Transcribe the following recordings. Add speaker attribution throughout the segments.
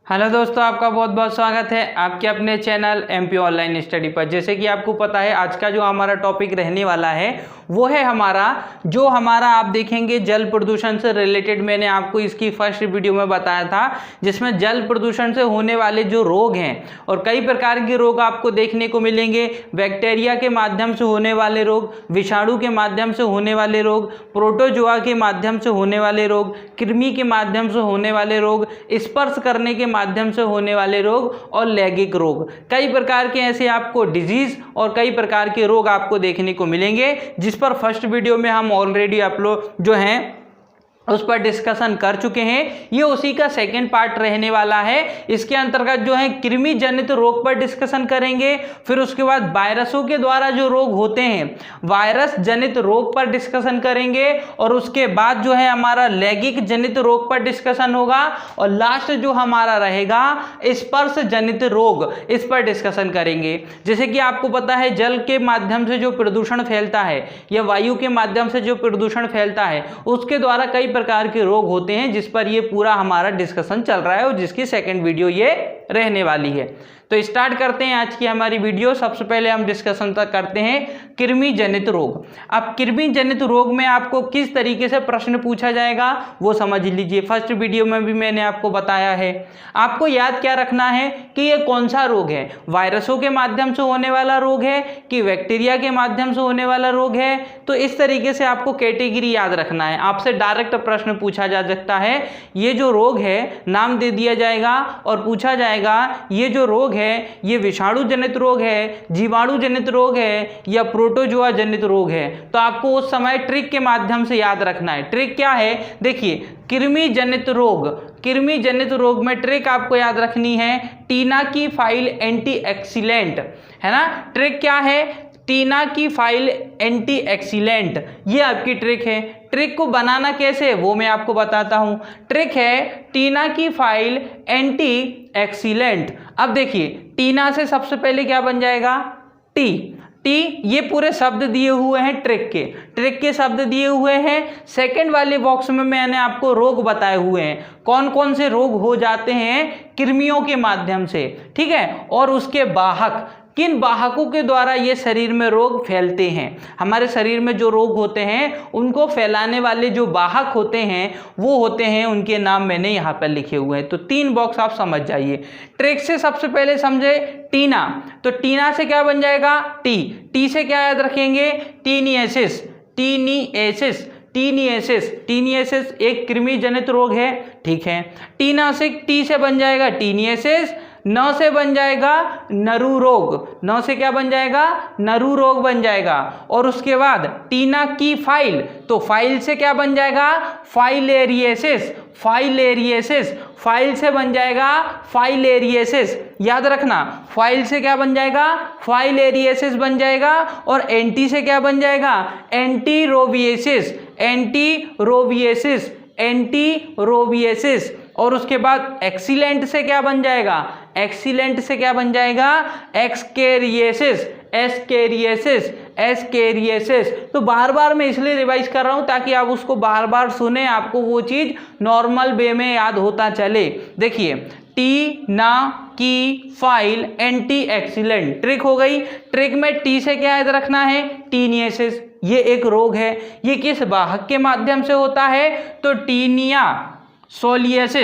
Speaker 1: Hello दोस्तों, आपका बहुत बहुत स्वागत है आपके अपने चैनल एमपी ऑनलाइन स्टडी पर। जैसे कि आपको पता है आज का जो हमारा टॉपिक रहने वाला है वो है हमारा आप देखेंगे जल प्रदूषण से रिलेटेड। मैंने आपको इसकी फर्स्ट वीडियो में बताया था जिसमें जल प्रदूषण से होने वाले जो रोग हैं और कई प्रकार के रोग आपको देखने को मिलेंगे। बैक्टीरिया के माध्यम से होने वाले रोग, विषाणु के माध्यम से होने वाले रोग, प्रोटोजोआ के माध्यम से होने वाले रोग, कृमि के माध्यम से होने वाले रोग, स्पर्श करने के माध्यम से होने वाले रोग और लैंगिक रोग। कई प्रकार के ऐसे आपको डिजीज और कई प्रकार के रोग आपको देखने को मिलेंगे जिस पर फर्स्ट वीडियो में हम ऑलरेडी अपलोड जो हैं उस पर डिस्कशन कर चुके हैं। ये उसी का सेकंड पार्ट रहने वाला है। इसके अंतर्गत जो है कृमि जनित रोग पर डिस्कशन करेंगे, फिर उसके बाद वायरसों के द्वारा जो रोग होते हैं वायरस जनित रोग पर डिस्कशन करेंगे और उसके बाद जो है हमारा लैंगिक जनित रोग पर डिस्कशन होगा और लास्ट जो हमारा रहेगा स्पर्श जनित रोग, इस पर डिस्कशन करेंगे। जैसे कि आपको पता है जल के माध्यम से जो प्रदूषण फैलता है या वायु के माध्यम से जो प्रदूषण फैलता है उसके द्वारा कई प्रकार के रोग होते हैं जिस पर ये पूरा हमारा डिस्कशन चल रहा है और जिसकी सेकंड वीडियो ये रहने वाली है। तो स्टार्ट करते हैं आज की हमारी वीडियो। सबसे पहले हम डिस्कशन तक करते हैं कृमि जनित रोग। अब कृमि जनित रोग में आपको किस तरीके से प्रश्न पूछा जाएगा वो समझ लीजिए। फर्स्ट वीडियो में भी मैंने आपको बताया है। आपको याद क्या रखना है कि ये कौन सा रोग है, वायरसों के माध्यम से होने वाला रोग है कि बैक्टीरिया के माध्यम से होने वाला रोग है। तो इस तरीके से आपको कैटेगरी याद रखना है। आपसे डायरेक्ट प्रश्न पूछा जा सकता है, ये जो रोग है नाम दे दिया जाएगा और पूछा जाएगा ये जो रोग है ये विषाणु जनित रोग है, जीवाणु जनित रोग है या प्रोटोजोआ जनित रोग है। तो आपको उस समय ट्रिक के माध्यम से याद रखना है। ट्रिक क्या है, देखिए कृमि जनित रोग में ट्रिक आपको याद रखनी है टीना की फाइल एंटी एक्सीलेंट, है ना। ट्रिक क्या है, टीना की फाइल एंटी एक्सीलेंट, ये आपकी ट्रिक है। ट्रिक को बनाना कैसे है वो मैं आपको बताता हूं। ट्रिक है टीना की फाइल एंटी एक्सीलेंट। अब देखिए टीना से सबसे पहले क्या बन जाएगा, टी। ये पूरे शब्द दिए हुए हैं ट्रिक के शब्द दिए हुए हैं। सेकंड वाले बॉक्स में मैंने आपको रोग बताए हुए हैं, कौन कौन से रोग हो जाते हैं कृमियों के माध्यम से, ठीक है। और उसके वाहक, किन वाहकों के द्वारा ये शरीर में रोग फैलते हैं। हमारे शरीर में जो रोग होते हैं उनको फैलाने वाले जो वाहक होते हैं वो होते हैं, उनके नाम मैंने यहाँ पर लिखे हुए हैं। तो 3 बॉक्स आप समझ जाइए। ट्रिक से सबसे पहले समझे टीना, तो टीना से क्या बन जाएगा, टी से क्या याद रखेंगे, टीनिएसिस एक कृमि जनित रोग है, ठीक है। टीना से टी से बन जाएगा टीनिएसिस, न से बन जाएगा नरु रोग, न से क्या बन जाएगा, नरु रोग बन जाएगा। और उसके बाद टीना की फाइल, तो फाइल से क्या बन जाएगा, फाइलेरिएसिस, फाइल से बन जाएगा फाइलेरिएसिस। याद रखना फाइल से क्या बन जाएगा, फाइलेरिएसिस बन जाएगा। और एंटी से क्या बन जाएगा, एंटीरोबिएसिस। और उसके बाद एक्सीलेंट से क्या बन जाएगा, एस्केरिएसिस। तो बार बार मैं इसलिए रिवाइज कर रहा हूं ताकि आप उसको बार बार सुने, आपको वो चीज नॉर्मल वे में याद होता चले। देखिए टीना की फाइल एंटी एक्सीलेंट ट्रिक हो गई। ट्रिक में टी से क्या याद रखना है, टीनिएसिस, ये एक रोग है। ये किस वाहक के माध्यम से होता है, तो टीनिया सोलियस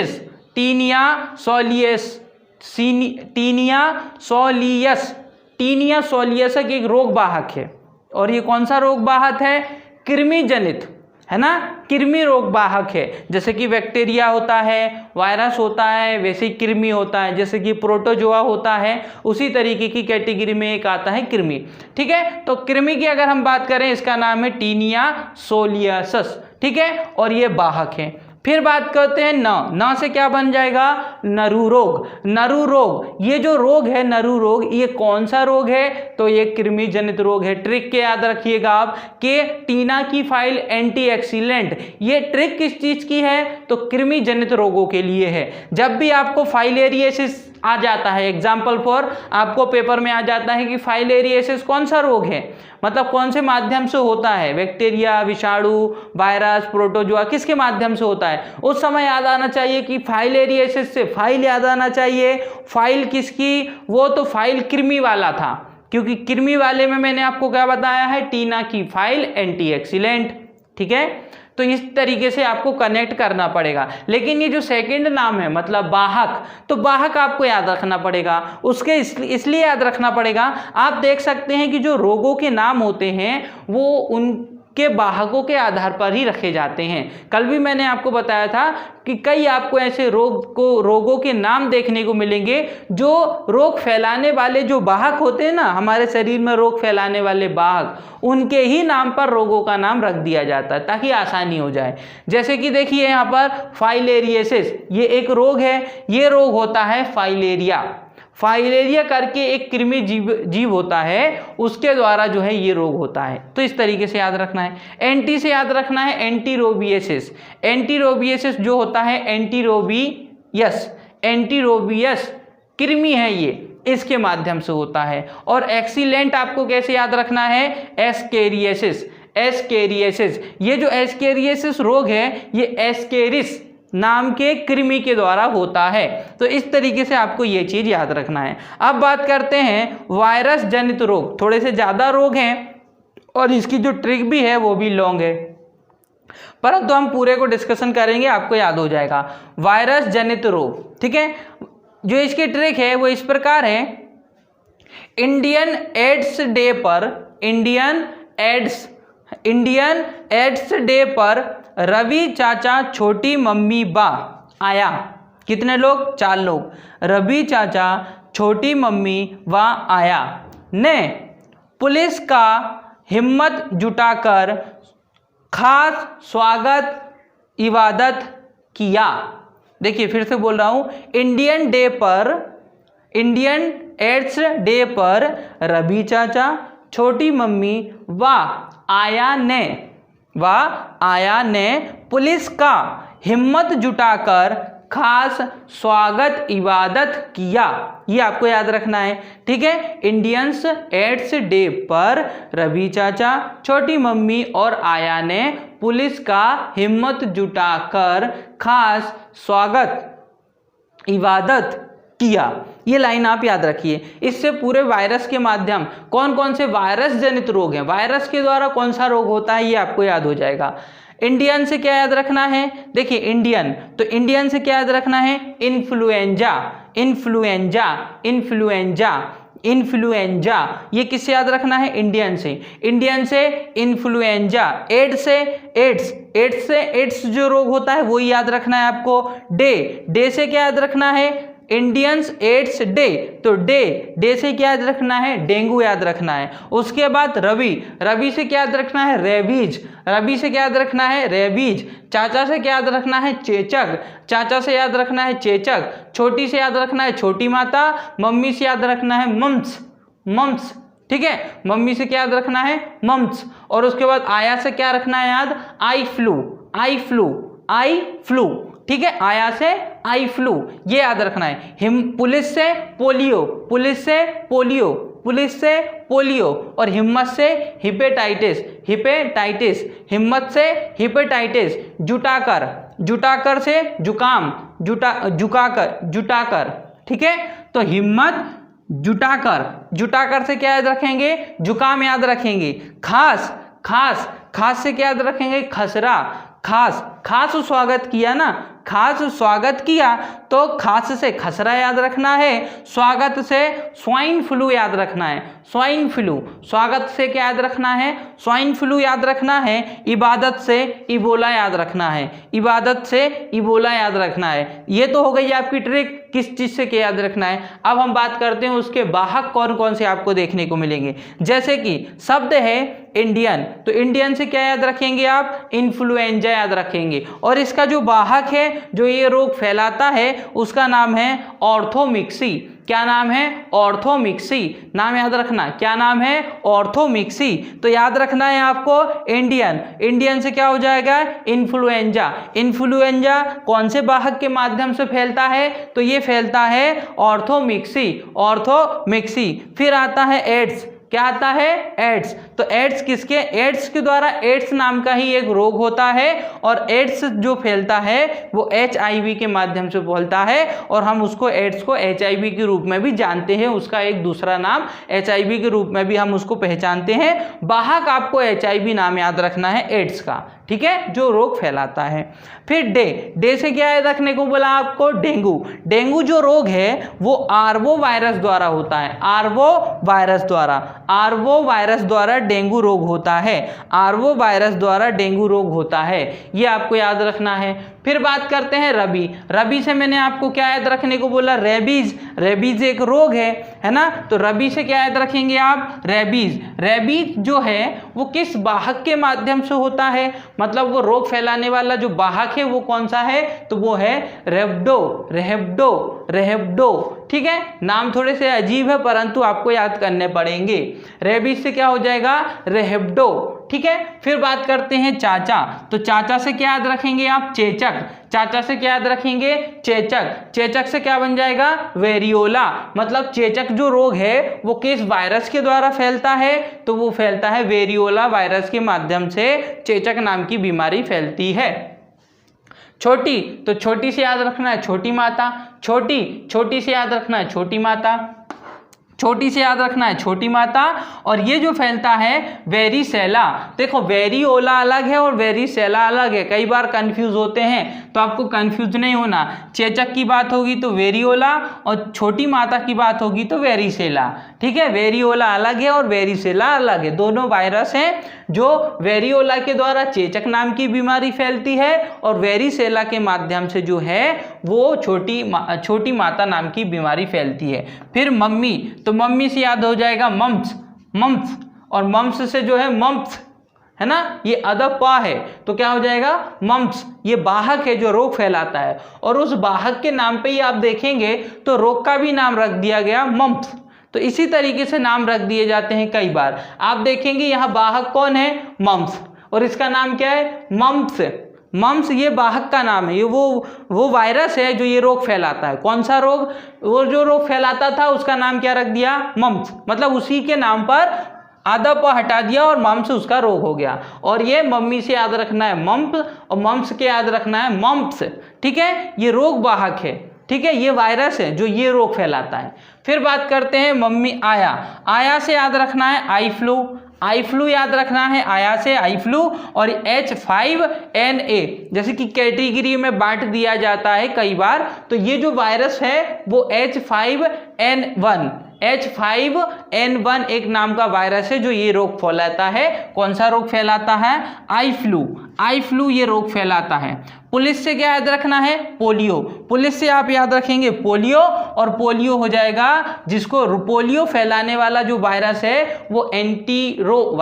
Speaker 1: एक रोग वाहक है। और ये कौन सा रोग वाहक है, कृमि जनित, है ना, कृमि रोग वाहक है। जैसे कि बैक्टीरिया होता है, वायरस होता है, वैसे ही कृमि होता है। जैसे कि प्रोटोजोआ होता है, उसी तरीके की कैटेगरी में एक आता है कृमि, ठीक है। तो कृमि की अगर हम बात करें इसका नाम है टीनिया सोलियस, ठीक है। और ये वाहक है। फिर बात करते हैं न से क्या बन जाएगा, नरु रोग। ये जो रोग है नरु रोग, ये कौन सा रोग है, तो ये कृमि जनित रोग है। ट्रिक के याद रखिएगा आप कि टीना की फाइल एंटी एक्सीलेंट, ये ट्रिक किस चीज की है, तो कृमि जनित रोगों के लिए है। जब भी आपको फाइलेरिएसिस आ जाता है। एग्जाम्पल फॉर आपको पेपर में आ जाता है कि फाइलेरियोसिस कौन सा रोग है, मतलब कौन से माध्यम से होता है, बैक्टीरिया, विषाणु, वायरस, प्रोटोजोआ, किसके माध्यम से होता है। उस समय याद आना चाहिए कि फाइलेरियोसिस से फाइल याद आना चाहिए। फाइल किसकी, वो तो फाइल कृमि वाला था, क्योंकि कृमि वाले में मैंने आपको क्या बताया है, टीना की फाइल एंटीऑक्सीडेंट। ठीक है, तो इस तरीके से आपको कनेक्ट करना पड़ेगा। लेकिन ये जो सेकंड नाम है मतलब वाहक, तो वाहक आपको याद रखना पड़ेगा। उसके इसलिए याद रखना पड़ेगा, आप देख सकते हैं कि जो रोगों के नाम होते हैं वो उनके वाहकों के आधार पर ही रखे जाते हैं। कल भी मैंने आपको बताया था कि कई आपको ऐसे रोगों के नाम देखने को मिलेंगे जो रोग फैलाने वाले जो वाहक होते हैं ना, हमारे शरीर में रोग फैलाने वाले वाहक, उनके ही नाम पर रोगों का नाम रख दिया जाता है ताकि आसानी हो जाए। जैसे कि देखिए यहाँ पर फाइलेरियोसिस, ये एक रोग है, ये रोग होता है फाइलेरिया। फाइलेरिया करके एक कृमि जीव होता है, उसके द्वारा जो है ये रोग होता है। तो इस तरीके से याद रखना है। एंटी से याद रखना है एंटीरोबियसिस। एंटीरोबियसिस जो होता है एंटीरोबियस कृमि है ये, इसके माध्यम से होता है। और एक्सीलेंट आपको कैसे याद रखना है, एस्केरियोसिस। एस्केरियोसिस, ये जो एस्केरियोसिस रोग है ये एस्केरिस नाम के कृमि के द्वारा होता है। तो इस तरीके से आपको ये चीज याद रखना है। अब बात करते हैं वायरस जनित रोग। थोड़े से ज्यादा रोग हैं और इसकी जो ट्रिक भी है वो भी लॉन्ग है, परंतु हम पूरे को डिस्कशन करेंगे, आपको याद हो जाएगा। वायरस जनित रोग, ठीक है, जो इसकी ट्रिक है वो इस प्रकार है। इंडियन एड्स डे पर रवि चाचा छोटी मम्मी बा आया। कितने लोग, 4 लोग। रवि चाचा छोटी मम्मी बा आया ने पुलिस का हिम्मत जुटाकर खास स्वागत इबादत किया। देखिए फिर से बोल रहा हूं, इंडियन एड्स डे पर रवि चाचा छोटी मम्मी व आया ने पुलिस का हिम्मत जुटाकर खास स्वागत इबादत किया। ये आपको याद रखना है। ठीक है, इंडियंस एड्स डे पर रवि चाचा छोटी मम्मी और आया ने पुलिस का हिम्मत जुटाकर खास स्वागत इबादत किया। ये लाइन आप याद रखिए। इससे पूरे वायरस के माध्यम, कौन कौन से वायरस जनित रोग हैं, वायरस के द्वारा कौन सा रोग होता है, ये आपको याद हो जाएगा। इंडियन से क्या याद रखना है, देखिए इंडियन, तो इंडियन से क्या याद रखना है, इन्फ्लुएंजा। ये किससे याद रखना है, इंडियन से इन्फ्लुएंजा। एड्स जो रोग होता है वो याद रखना है आपको। डे से क्या याद रखना है, इंडियंस एड्स डे, तो डे से क्या याद रखना है, डेंगू याद रखना है। उसके बाद रवि से क्या याद रखना है, रेबीज। रवि से क्या याद रखना है, रेबीज। चाचा से क्या याद रखना है, चेचक। चाचा से याद रखना है चेचक। छोटी से याद रखना है छोटी माता। मम्मी से याद रखना है मम्स। ठीक है, मम्मी से क्या याद रखना है, मम्स। और उसके बाद आया से क्या रखना है याद, आई फ्लू। ठीक है, आया से आई फ्लू, ये याद रखना है। पुलिस से पोलियो और हिम्मत से हिपेटाइटिस। हिम्मत से हिपेटाइटिस। जुटाकर से जुकाम, जुटाकर। ठीक है, तो हिम्मत जुटाकर से क्या याद रखेंगे, जुकाम याद रखेंगे। खास से क्या याद रखेंगे, खसरा। खास स्वागत किया ना, खास स्वागत किया तो खास से खसरा याद रखना है। स्वागत से स्वाइन फ्लू याद रखना है, स्वाइन फ्लू। स्वागत से क्या याद रखना है, स्वाइन फ्लू याद रखना है। इबादत से इबोला याद रखना है। ये तो हो गई आपकी ट्रिक, किस चीज से क्या याद रखना है। अब हम बात करते हैं उसके वाहक कौन कौन से आपको देखने को मिलेंगे। जैसे कि शब्द है इंडियन, तो इंडियन से क्या याद रखेंगे आप, इन्फ्लुएंजा याद रखेंगे। रखेंगे। और इसका जो वाहक है जो ये रोग फैलाता है उसका नाम है ऑर्थोमिक्सी। क्या नाम है? ऑर्थोमिक्सी। नाम याद रखना, क्या नाम है? ऑर्थोमिक्सी। तो याद रखना है आपको इंडियन से क्या हो जाएगा? इन्फ्लुएंजा। इन्फ्लुएंजा कौन से वाहक के माध्यम से फैलता है? तो ये फैलता है ऑर्थोमिक्सी। ऑर्थोमिक्सी। फिर आता है एड्स। क्या आता है? एड्स। तो एड्स किसके? एड्स के द्वारा, एड्स नाम का ही एक रोग होता है और एड्स जो फैलता है वो HIV के माध्यम से फैलता है और हम उसको एड्स को HIV के रूप में भी जानते हैं। उसका एक दूसरा नाम HIV के रूप में भी हम उसको पहचानते हैं। वाहक आपको HIV नाम याद रखना है एड्स का, ठीक है, जो रोग फैलाता है। फिर डे से क्या याद रखने को बोला आपको? डेंगू। डेंगू जो रोग है वो आर्वो वायरस द्वारा होता है। आर्वो वायरस द्वारा डेंगू रोग होता है। आर्वो वायरस द्वारा डेंगू रोग होता है, ये आपको याद रखना है। फिर बात करते हैं रबी से मैंने आपको क्या याद रखने को बोला? रेबीज एक रोग है ना। तो रबी से क्या याद रखेंगे आप? रेबीज जो है वो किस वाहक के माध्यम से होता है? मतलब वो रोग फैलाने वाला जो वाहक है वो कौन सा है? तो वो है रेबडो। ठीक है, नाम थोड़े से अजीब है परंतु आपको याद करने पड़ेंगे। रेबीज से क्या हो जाएगा? रेबडो। ठीक है, फिर बात करते हैं चाचा। तो चाचा से क्या याद रखेंगे आप? चेचक। चाचा से क्या याद रखेंगे? चेचक से क्या बन जाएगा? वेरियोला। मतलब चेचक जो रोग है वो किस वायरस के द्वारा फैलता है? तो वो फैलता है वेरियोला वायरस के माध्यम से चेचक नाम की बीमारी फैलती है। छोटी से याद रखना है छोटी माता। छोटी से याद रखना है छोटी माता। और ये जो फैलता है वेरिसेला। देखो वेरियोला अलग है और वेरिसेला अलग है, कई बार कंफ्यूज होते हैं, तो आपको कंफ्यूज नहीं होना। चेचक की बात होगी तो वेरियोला और छोटी माता की बात होगी तो वेरिसेला। ठीक है, वेरियोला अलग है और वेरिसेला अलग है, दोनों वायरस हैं। जो वेरियोला के द्वारा चेचक नाम की बीमारी फैलती है और वेरिसेला के माध्यम से जो है वो छोटी माता नाम की बीमारी फैलती है। फिर मम्मी, तो मम्मी से याद हो जाएगा मम्प्स। और मम्प्स से जो है मम्प्स है ना, ये अदब पा है तो क्या हो जाएगा? मम्प्स। ये वाहक है जो रोग फैलाता है और उस वाहक के नाम पे ही आप देखेंगे तो रोग का भी नाम रख दिया गया मम्प्स। तो इसी तरीके से नाम रख दिए जाते हैं कई बार। आप देखेंगे यहाँ वाहक कौन है? मम्प्स। और इसका नाम क्या है? मम्प्स ये वाहक का नाम है। ये वो वायरस है जो ये रोग फैलाता है। कौन सा रोग? वो जो रोग फैलाता था उसका नाम क्या रख दिया? मम्प्स। मतलब उसी के नाम पर आधा प हटा दिया और मम्प्स उसका रोग हो गया। और ये मम्मी से याद रखना है मम्प्स और मम्प्स के याद रखना है मम्प्स। ठीक है, ये रोग वाहक है। ठीक है, ये वायरस है जो ये रोग फैलाता है। फिर बात करते हैं मम्मी आया से याद रखना है आई फ्लू याद रखना है आया से आई फ्लू। और H5N1 जैसे कि कैटेगरी में बांट दिया जाता है कई बार, तो ये जो वायरस है वो H5N1 एक नाम का वायरस है जो ये रोग फैलाता है। कौन सा रोग फैलाता है? आई फ्लू ये रोग फैलाता है। पुलिस से क्या याद रखना है? पोलियो। पुलिस से आप याद रखेंगे पोलियो और पोलियो हो जाएगा जिसको पोलियो फैलाने वाला जो वायरस है वो एंटीरो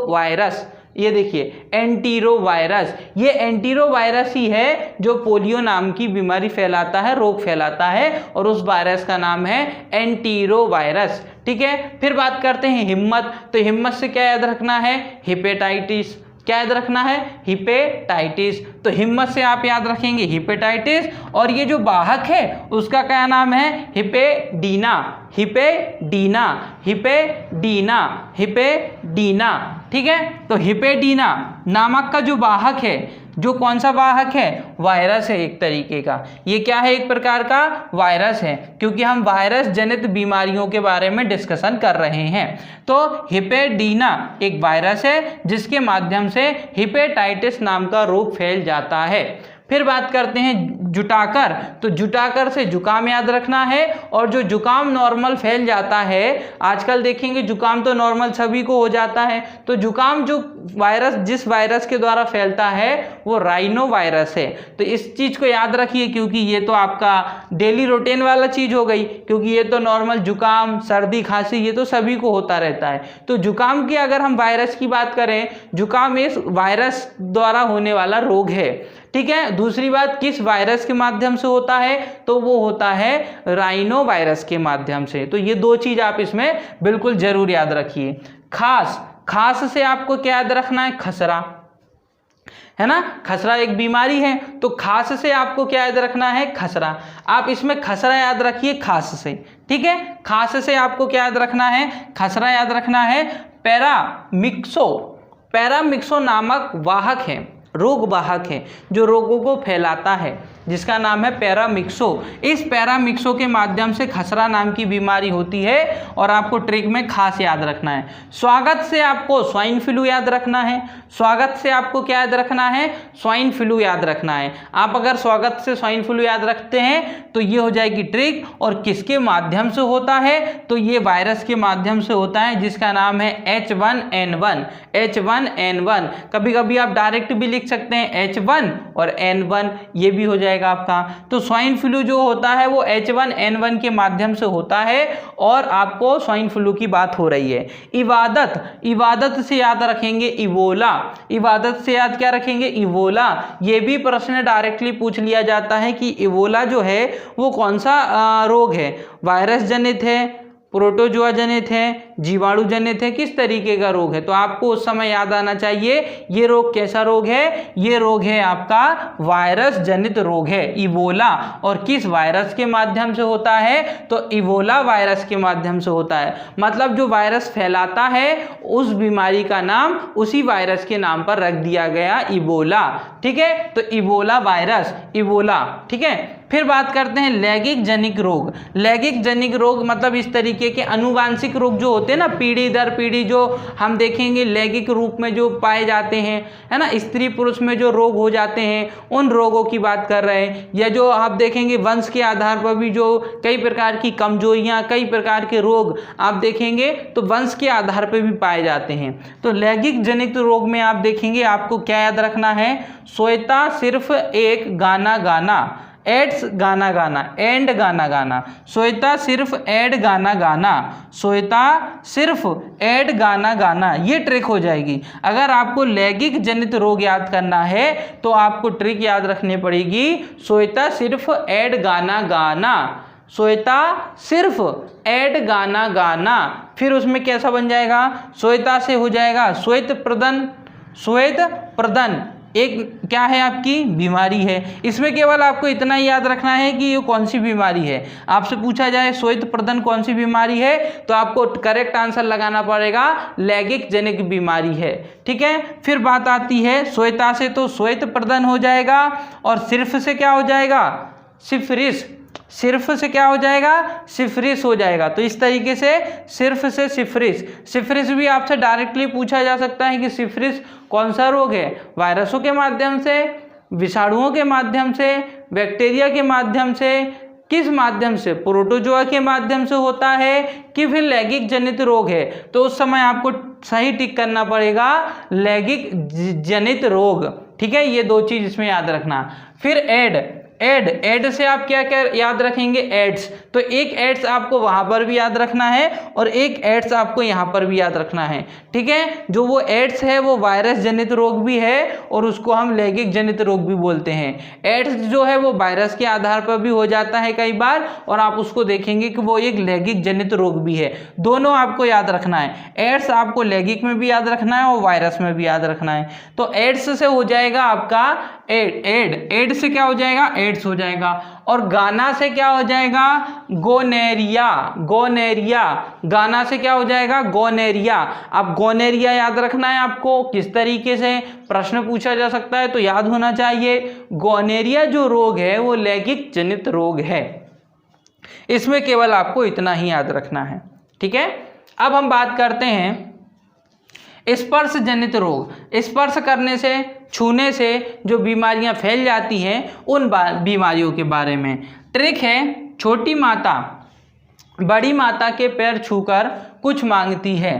Speaker 1: वायरस। ये देखिए एंटीरो वायरस, ये एंटीरो वायरस ही है जो पोलियो नाम की बीमारी फैलाता है, रोग फैलाता है और उस वायरस का नाम है एंटीरो वायरस। ठीक है, फिर बात करते हैं हिम्मत। तो हिम्मत से क्या याद रखना है? हिपेटाइटिस। क्या याद रखना है? हिपेटाइटिस। तो हिम्मत से आप याद रखेंगे हिपेटाइटिस और ये जो वाहक है उसका क्या नाम है? हिपेडीना। ठीक है, तो हिपेडीना नामक का जो वाहक है, जो कौन सा वाहक है? वायरस है एक तरीके का। ये क्या है? एक प्रकार का वायरस है, क्योंकि हम वायरस जनित बीमारियों के बारे में डिस्कशन कर रहे हैं। तो हिपेडीना एक वायरस है जिसके माध्यम से हिपेटाइटिस नाम का रोग फैल जाता है। फिर बात करते हैं जुटाकर, तो जुटाकर से जुकाम याद रखना है। और जो जुकाम नॉर्मल फैल जाता है, आजकल देखेंगे जुकाम तो नॉर्मल सभी को हो जाता है, तो जुकाम जो वायरस जिस वायरस के द्वारा फैलता है वो राइनो वायरस है। तो इस चीज को याद रखिए, क्योंकि ये तो आपका डेली रूटीन वाला चीज हो गई, क्योंकि ये तो नॉर्मल जुकाम सर्दी खांसी ये तो सभी को होता रहता है। तो जुकाम की अगर हम वायरस की बात करें, जुकाम इस वायरस द्वारा होने वाला रोग है, ठीक है। दूसरी बात, किस वायरस के माध्यम से होता है, तो वो होता है राइनो वायरस के माध्यम से। तो ये दो चीज आप इसमें बिल्कुल जरूर याद रखिए। खास से आपको क्या याद रखना है, खसरा, है ना, खसरा एक बीमारी है, तो खास से आपको क्या याद रखना है, खसरा। आप इसमें खसरा याद रखिए खास से, ठीक है। खास से आपको क्या याद रखना है, खसरा याद रखना है। पैरामिक्सो नामक वाहक है, रोग वाहक है जो रोगों को फैलाता है, जिसका नाम है पैरामिक्सो। इस पैरामिक्सो के माध्यम से खसरा नाम की बीमारी होती है। और आपको ट्रिक में खास याद रखना है। स्वागत से आपको स्वाइन फ्लू याद रखना है। स्वागत से आपको क्या याद रखना है, स्वाइन फ्लू याद रखना है। आप अगर स्वागत से स्वाइन फ्लू याद रखते हैं तो ये हो जाएगी ट्रिक। और किसके माध्यम से होता है, तो ये वायरस के माध्यम से होता है, जिसका नाम है H1N1। H1N1 कभी कभी आप डायरेक्ट भी लिख सकते हैं, H1 और N1, ये भी हो जाएगा आपका। तो स्वाइन फ्लू जो होता है वो H1N1 के माध्यम से होता है। और आपको स्वाइन फ्लू की बात हो रही है। इबादत से याद रखेंगे इबोला। इबादत से याद क्या रखेंगे, इबोला। ये भी प्रश्न डायरेक्टली पूछ लिया जाता है कि इबोला जो है वो कौन सा रोग है, वायरस जनित है, प्रोटोजोआ जनित है, जीवाणु जनित है, किस तरीके का रोग है। तो आपको उस समय याद आना चाहिए ये रोग कैसा रोग है, ये रोग है आपका वायरस जनित रोग है, इबोला। और किस वायरस के माध्यम से होता है, तो इबोला वायरस के माध्यम से होता है। मतलब जो वायरस फैलाता है उस बीमारी का नाम उसी वायरस के नाम पर रख दिया गया, इबोला, ठीक है। तो इबोला वायरस, इबोला, ठीक है। फिर बात करते हैं लैंगिक जनिक रोग। लैंगिक जनिक रोग मतलब इस तरीके के अनुवांशिक रोग जो होते हैं ना, पीढ़ी दर पीढ़ी जो हम देखेंगे लैंगिक रूप में जो पाए जाते हैं, है ना, स्त्री पुरुष में जो रोग हो जाते हैं, उन रोगों की बात कर रहे हैं। या जो आप देखेंगे वंश के आधार पर भी जो कई प्रकार की कमजोरियां, कई प्रकार के रोग आप देखेंगे तो वंश के आधार पर भी पाए जाते हैं। तो लैंगिक जनित रोग में आप देखेंगे आपको क्या याद रखना है, श्वेता सिर्फ एक गाना गाना, एड्स गाना गाना, एंड गाना गाना, श्वेता सिर्फ एड गाना गाना, श्वेता सिर्फ एड गाना गाना, ये ट्रिक हो जाएगी। अगर आपको लैंगिक जनित रोग याद करना है तो आपको ट्रिक याद रखनी पड़ेगी, श्वेता सिर्फ एड गाना गाना, श्वेता सिर्फ एड गाना गाना। फिर उसमें कैसा बन जाएगा, श्वेता से हो जाएगा श्वेत प्रदन। श्वेत प्रदन एक क्या है, आपकी बीमारी है। इसमें केवल आपको इतना ही याद रखना है कि ये कौन सी बीमारी है। आपसे पूछा जाए श्वेत प्रदन कौन सी बीमारी है, तो आपको करेक्ट आंसर लगाना पड़ेगा लैंगिक जनित बीमारी है, ठीक है। फिर बात आती है श्वेता से, तो श्वेत प्रदन हो जाएगा। और सिर्फ से क्या हो जाएगा, सिफिलिस। सिर्फ से क्या हो जाएगा, सिफिलिस हो जाएगा। तो इस तरीके से सिर्फ से सिफिलिस। सिफिलिस भी आपसे डायरेक्टली पूछा जा सकता है कि सिफिलिस कौन सा रोग है, वायरसों के माध्यम से, विषाणुओं के माध्यम से, बैक्टीरिया के माध्यम से, किस माध्यम से, प्रोटोजोआ के माध्यम से होता है, कि फिर लैंगिक जनित रोग है। तो उस समय आपको सही टिक करना पड़ेगा लैंगिक जनित रोग, ठीक है। ये दो चीज इसमें याद रखना। फिर एड से आप क्या क्या याद रखेंगे, एड्स। तो एक एड्स आपको वहां पर भी याद रखना है और एक एड्स आपको यहाँ पर भी याद रखना है, ठीक है। जो वो एड्स है वो वायरस जनित रोग भी है और उसको हम लैंगिक जनित रोग भी बोलते हैं। एड्स जो है वो वायरस के आधार पर भी हो जाता है कई बार, और आप उसको देखेंगे कि वो एक लैंगिक जनित रोग भी है। दोनों आपको याद रखना है, एड्स आपको लैंगिक में भी याद रखना है और वायरस में भी याद रखना है। तो एड्स से हो जाएगा आपका एड से क्या हो जाएगा, एड्स हो जाएगा। और गाना से क्या हो जाएगा, गोनेरिया। गाना से क्या हो जाएगा, गोनेरिया। अब गोनेरिया याद रखना है आपको, किस तरीके से प्रश्न पूछा जा सकता है तो याद होना चाहिए। गोनेरिया जो रोग है वो लैंगिक जनित रोग है। इसमें केवल आपको इतना ही याद रखना है, ठीक है। अब हम बात करते हैं स्पर्श जनित रोग, स्पर्श करने से, छूने से जो बीमारियां फैल जाती हैं उन बीमारियों के बारे में। ट्रिक है, छोटी माता बड़ी माता के पैर छूकर कुछ मांगती है।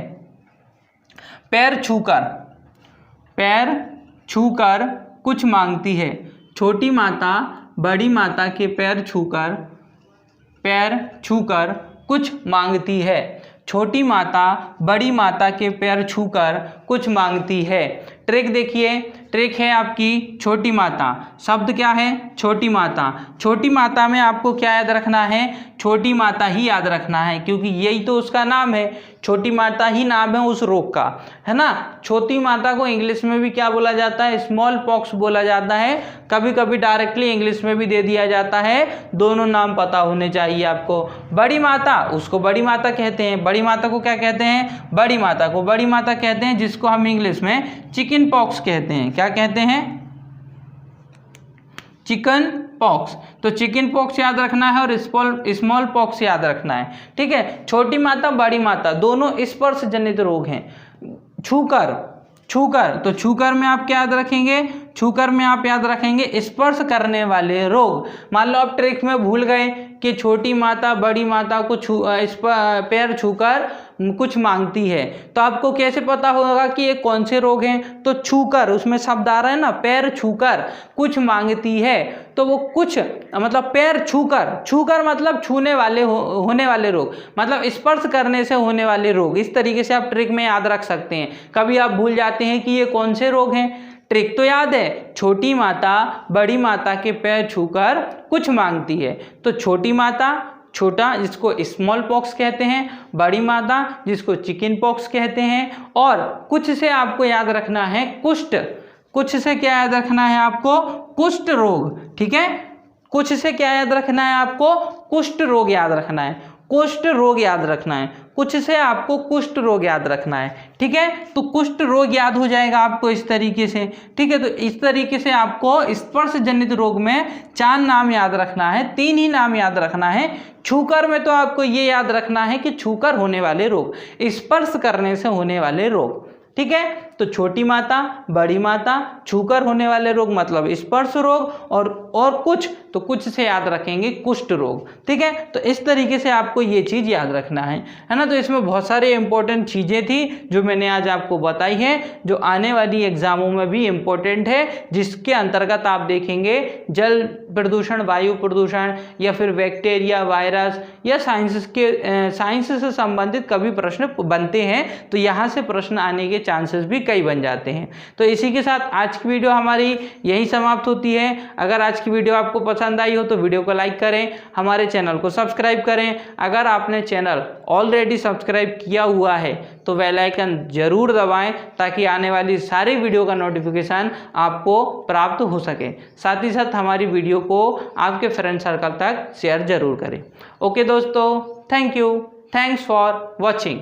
Speaker 1: पैर छूकर कुछ मांगती है। छोटी माता बड़ी माता के पैर छूकर कुछ मांगती है। छोटी माता बड़ी माता के पैर छूकर कुछ मांगती है। ट्रिक देखिए, ट्रिक है आपकी छोटी माता। शब्द क्या है? छोटी माता। छोटी माता में आपको क्या याद रखना है? छोटी माता ही याद रखना है, क्योंकि यही तो उसका नाम है। छोटी माता ही नाम है उस रोग का, है ना। छोटी माता को इंग्लिश में भी क्या बोला जाता है? स्मॉल पॉक्स बोला जाता है। कभी कभी डायरेक्टली इंग्लिश में भी दे दिया जाता है। दोनों नाम पता होने चाहिए आपको। बड़ी माता, उसको बड़ी माता कहते हैं। बड़ी माता को क्या कहते हैं? बड़ी माता को बड़ी माता कहते हैं, जिसको हम इंग्लिश में चिकन पॉक्स कहते हैं। क्या कहते हैं? Chicken pox. तो चिकन पॉक्स याद रखना है और स्मॉल पॉक्स याद रखना है, ठीक है। छोटी माता बड़ी माता दोनों स्पर्श जनित रोग हैं। छूकर, तो छूकर में आप क्या याद रखेंगे? छूकर में आप याद रखेंगे स्पर्श करने वाले रोग। मान लो आप ट्रिक में भूल गए कि छोटी माता बड़ी माता को पैर छूकर कुछ मांगती है, तो आपको कैसे पता होगा कि ये कौन से रोग हैं? तो छूकर, उसमें शब्द आ रहा है ना, पैर छूकर कुछ मांगती है, तो वो कुछ मतलब पैर छूकर मतलब छूने वाले होने वाले रोग, मतलब स्पर्श करने से होने वाले रोग। इस तरीके से आप ट्रिक में याद रख सकते हैं। कभी आप भूल जाते हैं कि ये कौन से रोग हैं, ट्रिक तो याद है, छोटी माता बड़ी माता के पैर छूकर कुछ मांगती है। तो छोटी माता, छोटा जिसको स्मॉल पॉक्स कहते हैं, बड़ी माता जिसको चिकन पॉक्स कहते हैं, और कुछ से आपको याद रखना है कुष्ठ। कुछ से क्या याद रखना है आपको? कुष्ठ रोग, ठीक है। कुछ से क्या याद रखना है आपको? कुष्ठ रोग याद रखना है। कुष्ठ रोग याद रखना है। कुछ से आपको कुष्ठ रोग याद रखना है, ठीक है। तो कुष्ठ रोग याद हो जाएगा आपको इस तरीके से, ठीक है। तो इस तरीके से आपको स्पर्श जनित रोग में 4 नाम याद रखना है, 3 ही नाम याद रखना है। छूकर में तो आपको ये याद रखना है कि छूकर होने वाले रोग, स्पर्श करने से होने वाले रोग, ठीक है। तो छोटी माता बड़ी माता, छूकर होने वाले रोग मतलब स्पर्श रोग, और कुछ, तो कुछ से याद रखेंगे कुष्ठ रोग, ठीक है। तो इस तरीके से आपको ये चीज़ याद रखना है ना। तो इसमें बहुत सारे इंपॉर्टेंट चीज़ें थी जो मैंने आज आपको बताई हैं, जो आने वाली एग्जामों में भी इम्पोर्टेंट है, जिसके अंतर्गत आप देखेंगे जल प्रदूषण, वायु प्रदूषण, या फिर बैक्टीरिया, वायरस, या साइंस से संबंधित कभी प्रश्न बनते हैं, तो यहाँ से प्रश्न आने के चांसेस भी कई बन जाते हैं। तो इसी के साथ आज की वीडियो हमारी यही समाप्त होती है। अगर आज की वीडियो आपको पसंद आई हो तो वीडियो को लाइक करें, हमारे चैनल को सब्सक्राइब करें। अगर आपने चैनल ऑलरेडी सब्सक्राइब किया हुआ है तो बेल आइकन जरूर दबाएं, ताकि आने वाली सारी वीडियो का नोटिफिकेशन आपको प्राप्त हो सके। साथ ही साथ हमारी वीडियो को आपके फ्रेंड सर्कल तक शेयर जरूर करें। ओके दोस्तों, thank you, thanks for watching.